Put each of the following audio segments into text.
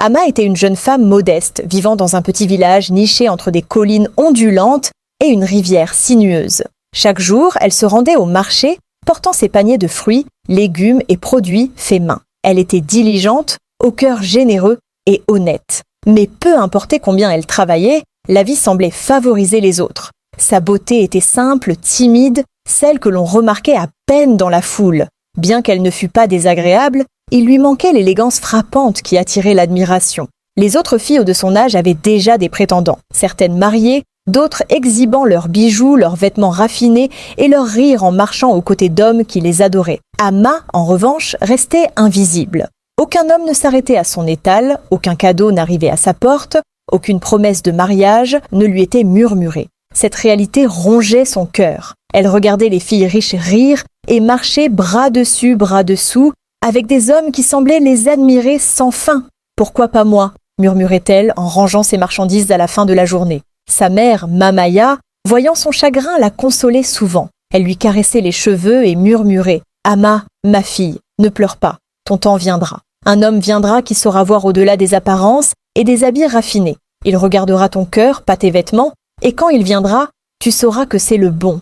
Amma était une jeune femme modeste, vivant dans un petit village niché entre des collines ondulantes et une rivière sinueuse. Chaque jour, elle se rendait au marché, portant ses paniers de fruits, légumes et produits faits main. Elle était diligente, au cœur généreux et honnête. Mais peu importait combien elle travaillait, la vie semblait favoriser les autres. Sa beauté était simple, timide, celle que l'on remarquait à peine dans la foule. Bien qu'elle ne fût pas désagréable, il lui manquait l'élégance frappante qui attirait l'admiration. Les autres filles de son âge avaient déjà des prétendants, certaines mariées, d'autres exhibant leurs bijoux, leurs vêtements raffinés et leur rire en marchant aux côtés d'hommes qui les adoraient. Amma, en revanche, restait invisible. Aucun homme ne s'arrêtait à son étal, aucun cadeau n'arrivait à sa porte, aucune promesse de mariage ne lui était murmurée. Cette réalité rongeait son cœur. Elle regardait les filles riches rire et marcher bras dessus, bras dessous, avec des hommes qui semblaient les admirer sans fin. « Pourquoi pas moi ?» murmurait-elle en rangeant ses marchandises à la fin de la journée. Sa mère, Mamaya, voyant son chagrin, la consolait souvent. Elle lui caressait les cheveux et murmurait « Amma, ma fille, ne pleure pas, ton temps viendra. Un homme viendra qui saura voir au-delà des apparences et des habits raffinés. Il regardera ton cœur, pas tes vêtements, et quand il viendra, tu sauras que c'est le bon. »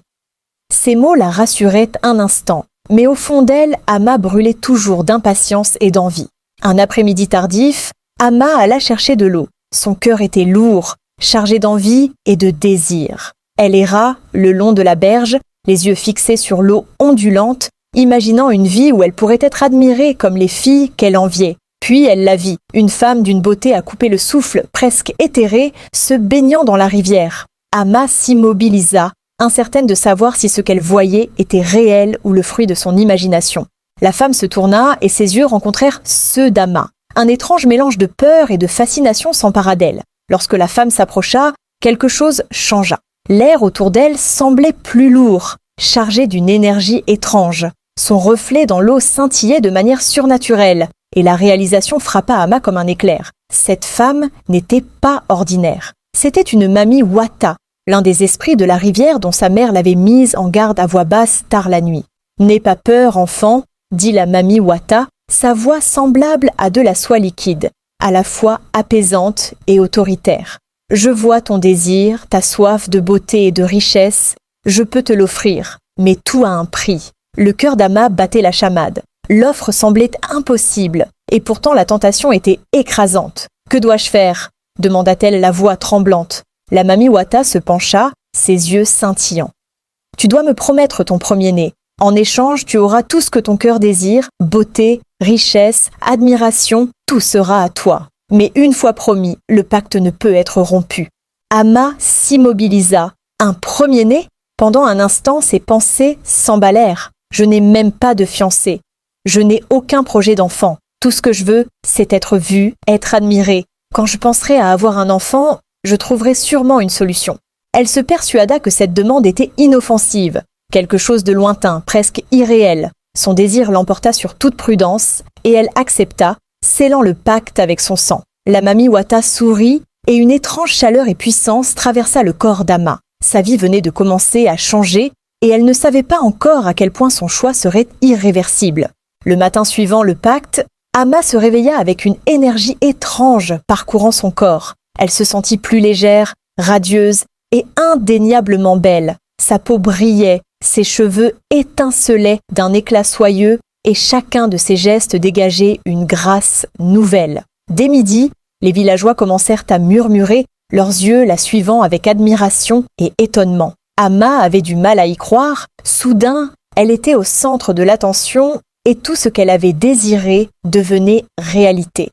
Ces mots la rassuraient un instant, mais au fond d'elle, Amma brûlait toujours d'impatience et d'envie. Un après-midi tardif, Amma alla chercher de l'eau. Son cœur était lourd, chargé d'envie et de désir. Elle erra le long de la berge, les yeux fixés sur l'eau ondulante, imaginant une vie où elle pourrait être admirée comme les filles qu'elle enviait. Puis elle la vit, une femme d'une beauté à couper le souffle, presque éthérée, se baignant dans la rivière. Amma s'immobilisa, incertaine de savoir si ce qu'elle voyait était réel ou le fruit de son imagination. La femme se tourna et ses yeux rencontrèrent ceux d'Amma. Un étrange mélange de peur et de fascination s'empara d'elle. Lorsque la femme s'approcha, quelque chose changea. L'air autour d'elle semblait plus lourd, chargé d'une énergie étrange. Son reflet dans l'eau scintillait de manière surnaturelle, et la réalisation frappa Amma comme un éclair. Cette femme n'était pas ordinaire. C'était une Mami Wata, l'un des esprits de la rivière dont sa mère l'avait mise en garde à voix basse tard la nuit. « N'aie pas peur, enfant », dit la Mami Wata, sa voix semblable à de la soie liquide, à la fois apaisante et autoritaire. « Je vois ton désir, ta soif de beauté et de richesse, je peux te l'offrir, mais tout a un prix. » Le cœur d'Amma battait la chamade. L'offre semblait impossible, et pourtant la tentation était écrasante. « Que dois-je faire ?» demanda-t-elle la voix tremblante. La Mami Wata se pencha, ses yeux scintillants. « Tu dois me promettre ton premier-né. En échange, tu auras tout ce que ton cœur désire, beauté, richesse, admiration, tout sera à toi. Mais une fois promis, le pacte ne peut être rompu. » Amma s'immobilisa. Un premier-né ? Pendant un instant, ses pensées s'emballèrent. « Je n'ai même pas de fiancé. Je n'ai aucun projet d'enfant. Tout ce que je veux, c'est être vue, être admirée. Quand je penserai à avoir un enfant, je trouverai sûrement une solution. » Elle se persuada que cette demande était inoffensive, quelque chose de lointain, presque irréel. Son désir l'emporta sur toute prudence, et elle accepta, scellant le pacte avec son sang. La Mami Wata sourit, et une étrange chaleur et puissance traversa le corps d'Amma. Sa vie venait de commencer à changer, et elle ne savait pas encore à quel point son choix serait irréversible. Le matin suivant le pacte, Amma se réveilla avec une énergie étrange parcourant son corps. Elle se sentit plus légère, radieuse et indéniablement belle. Sa peau brillait, ses cheveux étincelaient d'un éclat soyeux et chacun de ses gestes dégageait une grâce nouvelle. Dès midi, les villageois commencèrent à murmurer, leurs yeux la suivant avec admiration et étonnement. Amma avait du mal à y croire. Soudain, elle était au centre de l'attention et tout ce qu'elle avait désiré devenait réalité.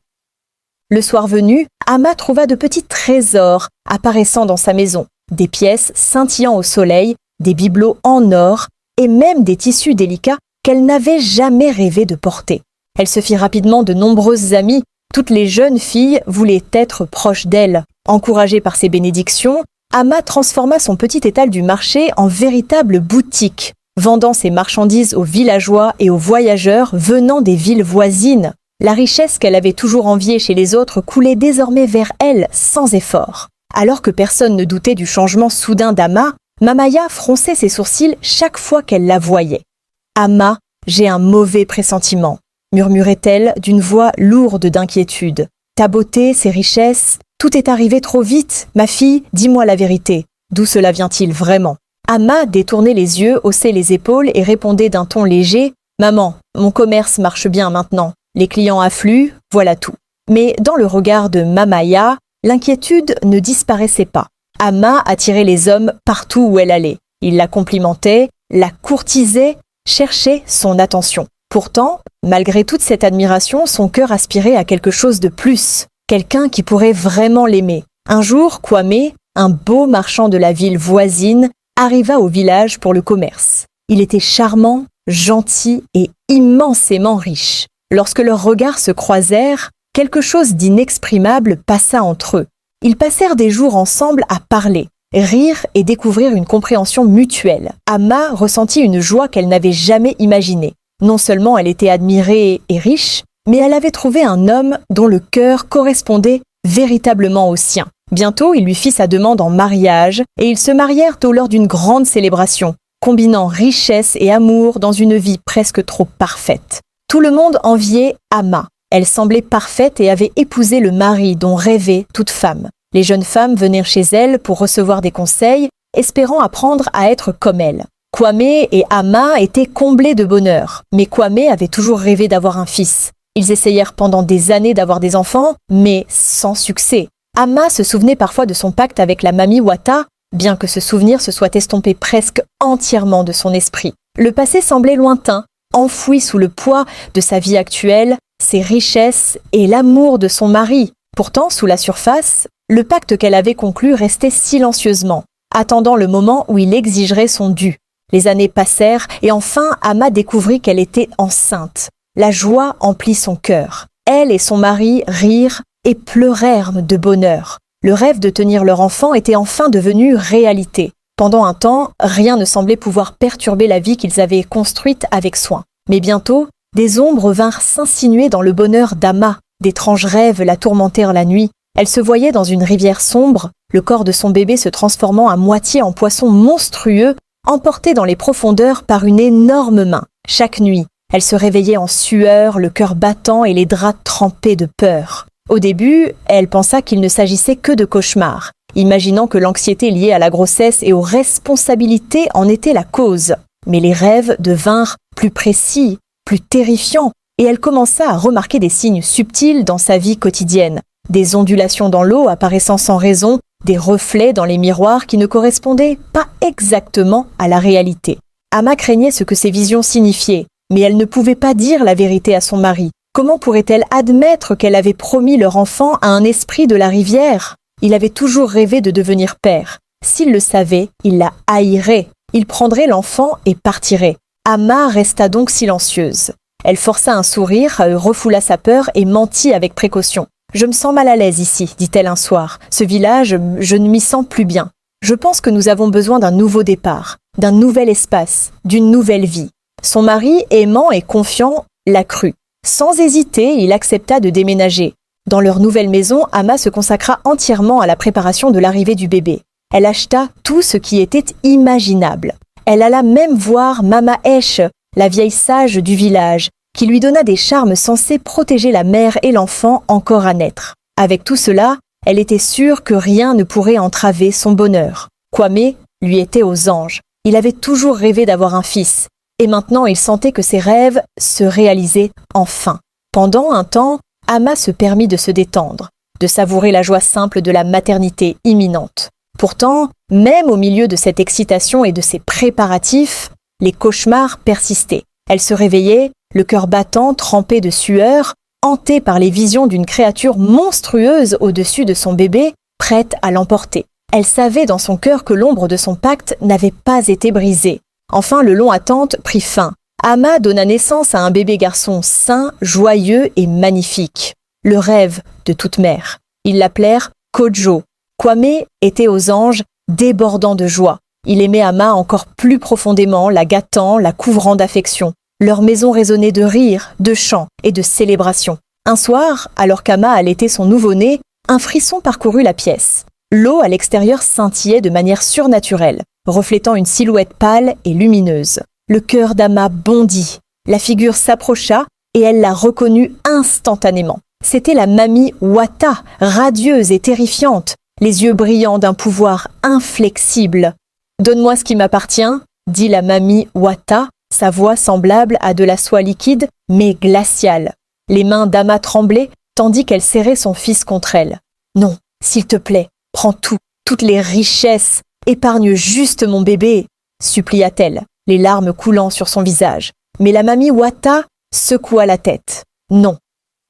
Le soir venu, Amma trouva de petits trésors apparaissant dans sa maison, des pièces scintillant au soleil, des bibelots en or et même des tissus délicats qu'elle n'avait jamais rêvé de porter. Elle se fit rapidement de nombreuses amies. Toutes les jeunes filles voulaient être proches d'elle. Encouragée par ses bénédictions, Amma transforma son petit étal du marché en véritable boutique, vendant ses marchandises aux villageois et aux voyageurs venant des villes voisines. La richesse qu'elle avait toujours enviée chez les autres coulait désormais vers elle sans effort. Alors que personne ne doutait du changement soudain d'Amma, Mamaya fronçait ses sourcils chaque fois qu'elle la voyait. « Amma, j'ai un mauvais pressentiment », murmurait-elle d'une voix lourde d'inquiétude. « Ta beauté, ses richesses, tout est arrivé trop vite. Ma fille, dis-moi la vérité. D'où cela vient-il vraiment ?» Amma détournait les yeux, haussait les épaules et répondait d'un ton léger « Maman, mon commerce marche bien maintenant. Les clients affluent, voilà tout. » Mais dans le regard de Mamaya, l'inquiétude ne disparaissait pas. Amma attirait les hommes partout où elle allait. Il la complimentait, la courtisait, cherchait son attention. Pourtant, malgré toute cette admiration, son cœur aspirait à quelque chose de plus. Quelqu'un qui pourrait vraiment l'aimer. Un jour, Kwame, un beau marchand de la ville voisine, arriva au village pour le commerce. Il était charmant, gentil et immensément riche. Lorsque leurs regards se croisèrent, quelque chose d'inexprimable passa entre eux. Ils passèrent des jours ensemble à parler, rire et découvrir une compréhension mutuelle. Amma ressentit une joie qu'elle n'avait jamais imaginée. Non seulement elle était admirée et riche, mais elle avait trouvé un homme dont le cœur correspondait véritablement au sien. Bientôt, il lui fit sa demande en mariage et ils se marièrent lors d'une grande célébration, combinant richesse et amour dans une vie presque trop parfaite. Tout le monde enviait Amma. Elle semblait parfaite et avait épousé le mari dont rêvait toute femme. Les jeunes femmes venaient chez elle pour recevoir des conseils, espérant apprendre à être comme elle. Kwame et Amma étaient comblés de bonheur, mais Kwame avait toujours rêvé d'avoir un fils. Ils essayèrent pendant des années d'avoir des enfants, mais sans succès. Amma se souvenait parfois de son pacte avec la mamie Wata, bien que ce souvenir se soit estompé presque entièrement de son esprit. Le passé semblait lointain, enfoui sous le poids de sa vie actuelle, ses richesses et l'amour de son mari. Pourtant, sous la surface, le pacte qu'elle avait conclu restait silencieusement, attendant le moment où il exigerait son dû. Les années passèrent et enfin Amma découvrit qu'elle était enceinte. La joie emplit son cœur. Elle et son mari rirent et pleurèrent de bonheur. Le rêve de tenir leur enfant était enfin devenu réalité. Pendant un temps, rien ne semblait pouvoir perturber la vie qu'ils avaient construite avec soin. Mais bientôt, des ombres vinrent s'insinuer dans le bonheur d'Amma. D'étranges rêves la tourmentèrent la nuit. Elle se voyait dans une rivière sombre, le corps de son bébé se transformant à moitié en poisson monstrueux, emporté dans les profondeurs par une énorme main. Chaque nuit, elle se réveillait en sueur, le cœur battant et les draps trempés de peur. Au début, elle pensa qu'il ne s'agissait que de cauchemars, imaginant que l'anxiété liée à la grossesse et aux responsabilités en était la cause. Mais les rêves devinrent plus précis, plus terrifiants, et elle commença à remarquer des signes subtils dans sa vie quotidienne. Des ondulations dans l'eau apparaissant sans raison, des reflets dans les miroirs qui ne correspondaient pas exactement à la réalité. Amma craignait ce que ces visions signifiaient, mais elle ne pouvait pas dire la vérité à son mari. Comment pourrait-elle admettre qu'elle avait promis leur enfant à un esprit de la rivière ? Il avait toujours rêvé de devenir père. S'il le savait, il la haïrait. Il prendrait l'enfant et partirait. Amma resta donc silencieuse. Elle força un sourire, refoula sa peur et mentit avec précaution. « Je me sens mal à l'aise ici, dit-elle un soir. Ce village, je ne m'y sens plus bien. Je pense que nous avons besoin d'un nouveau départ, d'un nouvel espace, d'une nouvelle vie. » Son mari, aimant et confiant, la crut. Sans hésiter, il accepta de déménager. Dans leur nouvelle maison, Amma se consacra entièrement à la préparation de l'arrivée du bébé. Elle acheta tout ce qui était imaginable. Elle alla même voir Mama Esh, la vieille sage du village, qui lui donna des charmes censés protéger la mère et l'enfant encore à naître. Avec tout cela, elle était sûre que rien ne pourrait entraver son bonheur. Kwame lui était aux anges. Il avait toujours rêvé d'avoir un fils. Et maintenant, il sentait que ses rêves se réalisaient enfin. Pendant un temps, Amma se permit de se détendre, de savourer la joie simple de la maternité imminente. Pourtant, même au milieu de cette excitation et de ces préparatifs, les cauchemars persistaient. Elle se réveillait, le cœur battant, trempé de sueur, hantée par les visions d'une créature monstrueuse au-dessus de son bébé, prête à l'emporter. Elle savait dans son cœur que l'ombre de son pacte n'avait pas été brisée. Enfin, le long attente prit fin. Amma donna naissance à un bébé garçon sain, joyeux et magnifique. Le rêve de toute mère. Ils l'appelèrent Kojo. Kwame était aux anges, débordant de joie. Il aimait Amma encore plus profondément, la gâtant, la couvrant d'affection. Leur maison résonnait de rires, de chants et de célébrations. Un soir, alors qu'Amma allaitait son nouveau-né, un frisson parcourut la pièce. L'eau à l'extérieur scintillait de manière surnaturelle, reflétant une silhouette pâle et lumineuse. Le cœur d'Amma bondit. La figure s'approcha et elle la reconnut instantanément. C'était la mamie Wata, radieuse et terrifiante, les yeux brillants d'un pouvoir inflexible. « Donne-moi ce qui m'appartient », dit la mamie Wata, sa voix semblable à de la soie liquide, mais glaciale. Les mains d'Ama tremblaient, tandis qu'elle serrait son fils contre elle. « Non, s'il te plaît, prends tout, toutes les richesses, épargne juste mon bébé », supplia-t-elle, les larmes coulant sur son visage. Mais la mamie Wata secoua la tête. « Non,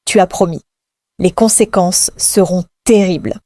tu as promis. Les conséquences seront terribles. »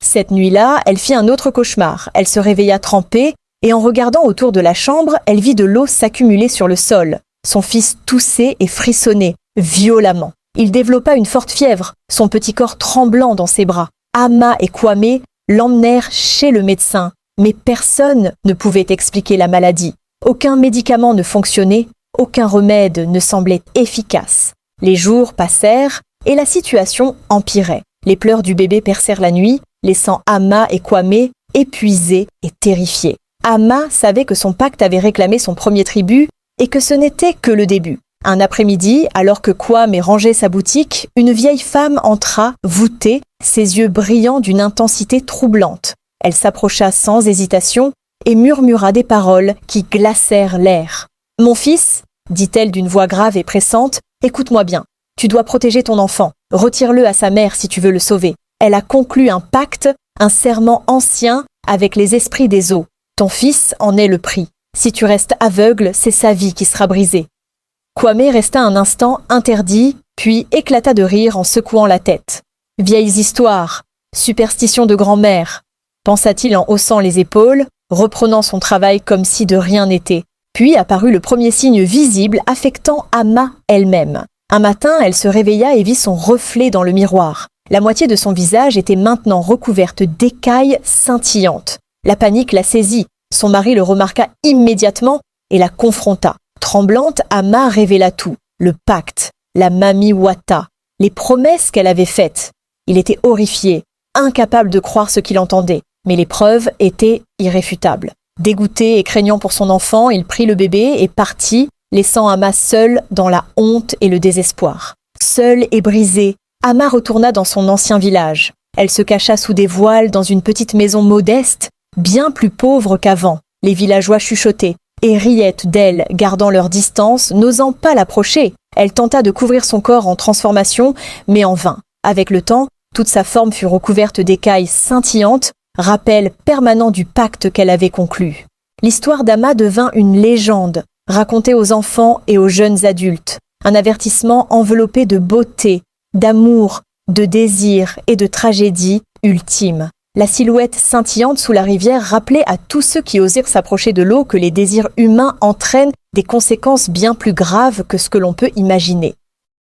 Cette nuit-là, elle fit un autre cauchemar. Elle se réveilla trempée et en regardant autour de la chambre, elle vit de l'eau s'accumuler sur le sol. Son fils toussait et frissonnait violemment. Il développa une forte fièvre, son petit corps tremblant dans ses bras. Ama et Kwame l'emmenèrent chez le médecin, mais personne ne pouvait expliquer la maladie. Aucun médicament ne fonctionnait, aucun remède ne semblait efficace. Les jours passèrent et la situation empirait. Les pleurs du bébé percèrent la nuit, laissant Ama et Kwame épuisés et terrifiés. Ama savait que son pacte avait réclamé son premier tribut et que ce n'était que le début. Un après-midi, alors que Kwame rangeait sa boutique, une vieille femme entra, voûtée, ses yeux brillants d'une intensité troublante. Elle s'approcha sans hésitation et murmura des paroles qui glacèrent l'air. « Mon fils, dit-elle d'une voix grave et pressante, écoute-moi bien. Tu dois protéger ton enfant. Retire-le à sa mère si tu veux le sauver. Elle a conclu un pacte, un serment ancien avec les esprits des eaux. Ton fils en est le prix. Si tu restes aveugle, c'est sa vie qui sera brisée. » Kwame resta un instant interdit, puis éclata de rire en secouant la tête. « Vieilles histoires, superstitions de grand-mère », pensa-t-il en haussant les épaules, reprenant son travail comme si de rien n'était. Puis apparut le premier signe visible affectant Ama elle-même. Un matin, elle se réveilla et vit son reflet dans le miroir. La moitié de son visage était maintenant recouverte d'écailles scintillantes. La panique la saisit. Son mari le remarqua immédiatement et la confronta. Tremblante, Ama révéla tout. Le pacte, la mamie Wata, les promesses qu'elle avait faites. Il était horrifié, incapable de croire ce qu'il entendait. Mais les preuves étaient irréfutables. Dégoûté et craignant pour son enfant, il prit le bébé et partit, laissant Ama seule dans la honte et le désespoir. Seule et brisée, Ama retourna dans son ancien village. Elle se cacha sous des voiles dans une petite maison modeste, bien plus pauvre qu'avant. Les villageois chuchotaient et riaient d'elle, gardant leur distance, n'osant pas l'approcher. Elle tenta de couvrir son corps en transformation, mais en vain. Avec le temps, toute sa forme fut recouverte d'écailles scintillantes, rappel permanent du pacte qu'elle avait conclu. L'histoire d'Ama devint une légende, racontée aux enfants et aux jeunes adultes. Un avertissement enveloppé de beauté, d'amour, de désir et de tragédie ultime. La silhouette scintillante sous la rivière rappelait à tous ceux qui osirent s'approcher de l'eau que les désirs humains entraînent des conséquences bien plus graves que ce que l'on peut imaginer.